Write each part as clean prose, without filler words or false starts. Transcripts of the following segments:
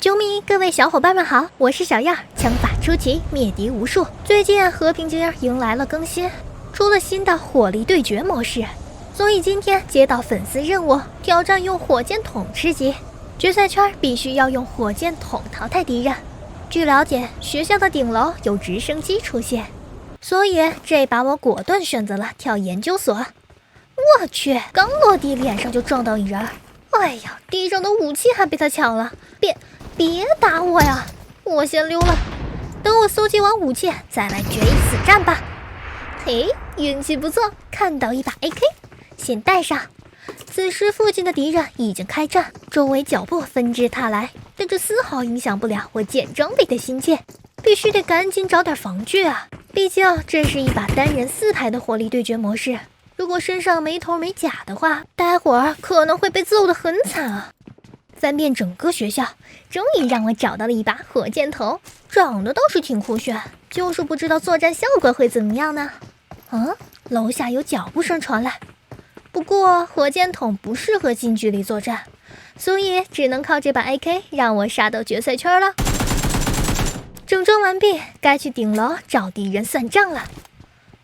救命！各位小伙伴们好，我是小样，枪法出奇，灭敌无数。最近和平精英迎来了更新，出了新的火力对决模式，所以今天接到粉丝任务，挑战用火箭筒吃鸡。决赛圈必须要用火箭筒淘汰敌人。据了解，学校的顶楼有直升机出现，所以这把我果断选择了跳研究所。我去，刚落地脸上就撞到一人，哎呀，地上的武器还被他抢了，别打我呀！我先溜了，等我搜集完武器再来决一死战吧。嘿，运气不错，看到一把 AK， 先带上。此时附近的敌人已经开战，周围脚步纷至沓来，但这丝毫影响不了我捡装备的心切，必须得赶紧找点防具啊！毕竟这是一把单人4排的火力对决模式，如果身上没头没甲的话，待会儿可能会被揍得很惨啊！翻遍整个学校，终于让我找到了一把火箭筒，长得倒是挺酷炫，就是不知道作战效果会怎么样呢？楼下有脚步声传来，不过火箭筒不适合近距离作战，所以只能靠这把 AK 让我杀到决赛圈了。整装完毕，该去顶楼找敌人算账了。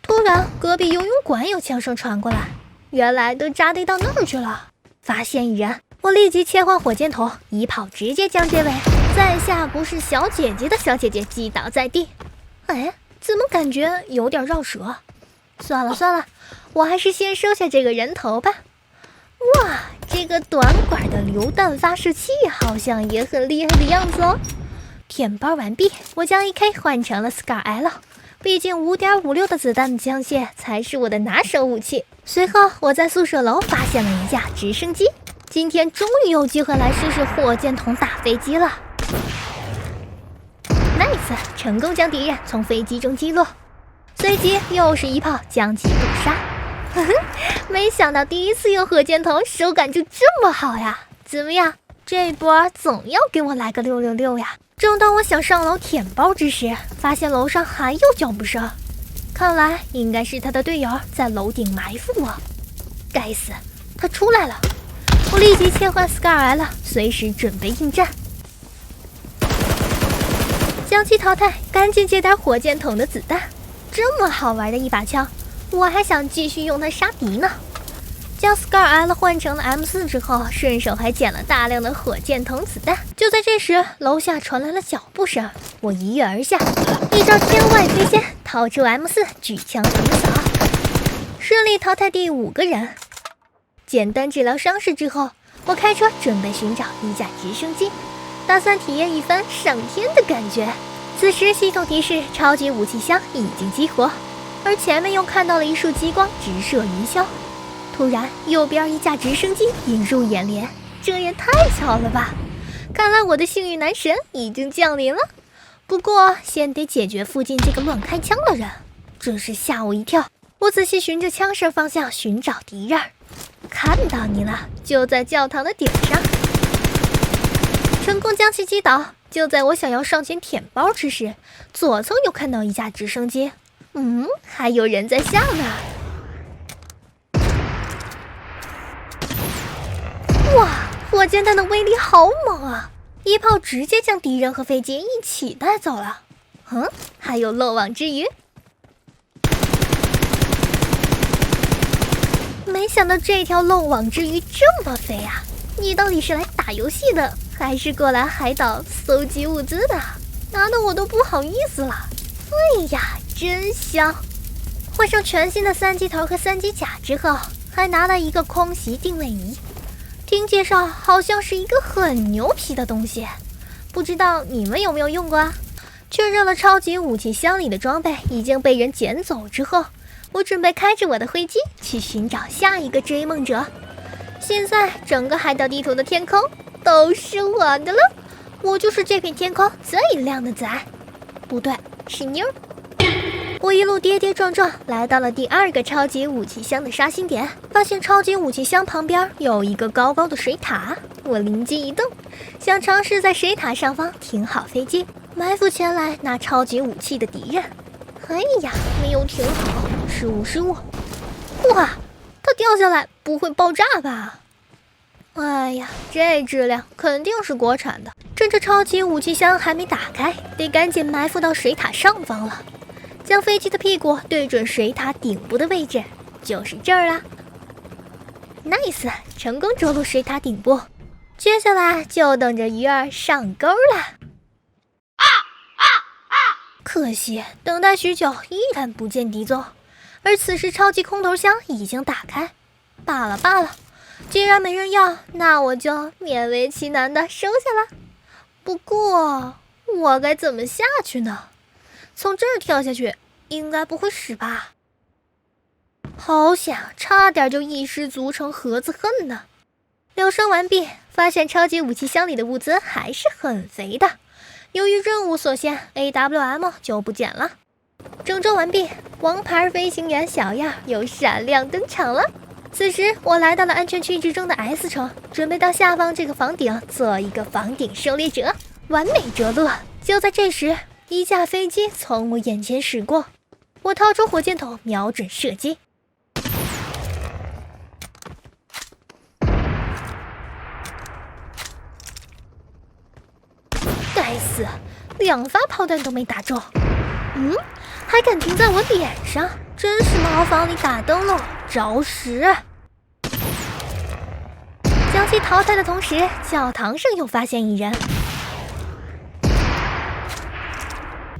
突然，隔壁游泳馆有枪声传过来，原来都扎堆到那儿去了。发现一人，我立即切换火箭筒，一炮直接将这位在下不是小姐姐的小姐姐击倒在地。哎，怎么感觉有点绕舌？算了，我还是先收下这个人头吧。哇，这个短管的榴弹发射器好像也很厉害的样子哦。填包完毕，我将 AK 换成了 Scar L， 毕竟 5.56 的子弹枪械才是我的拿手武器。随后我在宿舍楼发现了一架直升机，今天终于有机会来试试火箭筒打飞机了。Nice， 成功将敌人从飞机中击落，随即又是一炮将其捕杀。没想到第一次用火箭筒手感就这么好呀！怎么样，这波总要给我来个666呀！正当我想上楼舔包之时，发现楼上还有脚步声，看来应该是他的队友在楼顶埋伏我。该死，他出来了！我立即切换 Scar L， 随时准备应战。将其淘汰，赶紧接点火箭筒的子弹。这么好玩的一把枪，我还想继续用它杀敌呢。将 Scar L 换成了 M4 之后，顺手还捡了大量的火箭筒子弹。就在这时，楼下传来了脚步声，我一跃而下，一招天外飞仙，掏出 M4 举枪横扫，顺利淘汰第5个人。简单治疗伤势之后，我开车准备寻找一架直升机，打算体验一番上天的感觉。此时系统提示超级武器箱已经激活，而前面又看到了一束激光直射云霄。突然右边一架直升机映入眼帘，这也太巧了吧！看来我的幸运男神已经降临了。不过先得解决附近这个乱开枪的人，真是吓我一跳。我仔细循着枪声方向寻找敌人，看到你了，就在教堂的顶上，成功将其击倒。就在我想要上前舔包之时，左侧又看到一架直升机，还有人在下面。哇，火箭弹的威力好猛啊！一炮直接将敌人和飞机一起带走了。还有漏网之鱼。没想到这条漏网之鱼这么肥啊！你到底是来打游戏的，还是过来海岛搜集物资的？拿的我都不好意思了。哎呀，真香！换上全新的3级头和3级甲之后，还拿了一个空袭定位仪。听介绍好像是一个很牛皮的东西，不知道你们有没有用过啊？确认了超级武器箱里的装备已经被人捡走之后，我准备开着我的飞机去寻找下一个追梦者。现在整个海岛地图的天空都是我的了，我就是这片天空最亮的仔。不对，是妞。我一路跌跌撞撞来到了第2个超级武器箱的刷新点，发现超级武器箱旁边有一个高高的水塔，我灵机一动，想尝试在水塔上方停好飞机，埋伏前来拿超级武器的敌人。哎呀，没有停好，失误！哇，它掉下来不会爆炸吧？哎呀，这质量肯定是国产的。趁着超级武器箱还没打开，得赶紧埋伏到水塔上方了。将飞机的屁股对准水塔顶部的位置，就是这儿啦。Nice， 成功着陆水塔顶部。接下来就等着鱼儿上钩了。可惜等待许久，依然不见敌踪。而此时超级空投箱已经打开，罢了罢了，既然没人要，那我就勉为其难的收下了。不过我该怎么下去呢？从这儿跳下去应该不会死吧？好险，差点就一失足成盒子恨呢。疗伤完毕，发现超级武器箱里的物资还是很肥的。由于任务所限 ，AWM 就不捡了。整装完毕，王牌飞行员小样又闪亮登场了。此时我来到了安全区之中的 S 城，准备到下方这个房顶做一个房顶狩猎者，完美着陆。就在这时，一架飞机从我眼前驶过，我掏出火箭筒瞄准射击。该死，2发炮弹都没打中。还敢停在我脸上，真是茅房里打灯笼着实。将其淘汰的同时，教堂上又发现一人。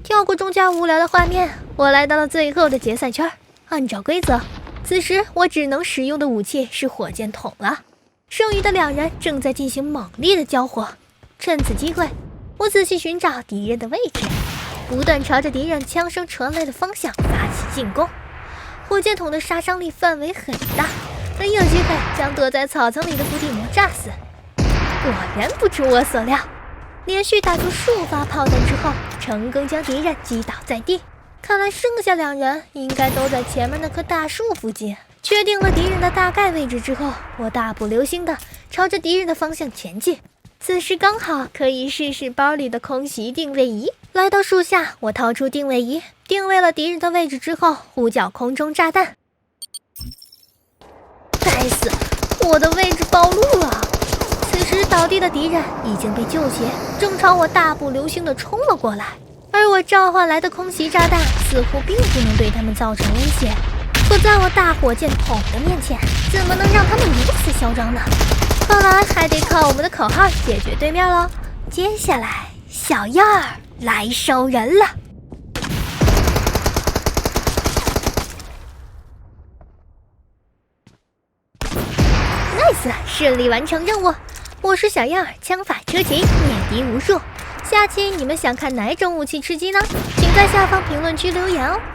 跳过中间无聊的画面，我来到了最后的决赛圈。按照规则，此时我只能使用的武器是火箭筒了。剩余的2人正在进行猛烈的交火，趁此机会，我仔细寻找敌人的位置，不断朝着敌人枪声传来的方向发起进攻。火箭筒的杀伤力范围很大，很有机会将躲在草丛里的伏地魔炸死。果然不出我所料，连续打出数发炮弹之后，成功将敌人击倒在地。看来剩下2人应该都在前面那棵大树附近。确定了敌人的大概位置之后，我大步流星的朝着敌人的方向前进。此时刚好可以试试包里的空袭定位仪。来到树下，我掏出定位仪，定位了敌人的位置之后，呼叫空中炸弹。该死，我的位置暴露了！此时倒地的敌人已经被救起，正朝我大步流星的冲了过来。而我召唤来的空袭炸弹似乎并不能对他们造成威胁，可在我大火箭筒的面前，怎么能让他们如此嚣张呢？看来还得靠我们的口号解决对面喽。接下来，小样儿来收人了。Nice， 顺利完成任务。我是小样儿，枪法出奇，灭敌无数。下期你们想看哪种武器吃鸡呢？请在下方评论区留言哦。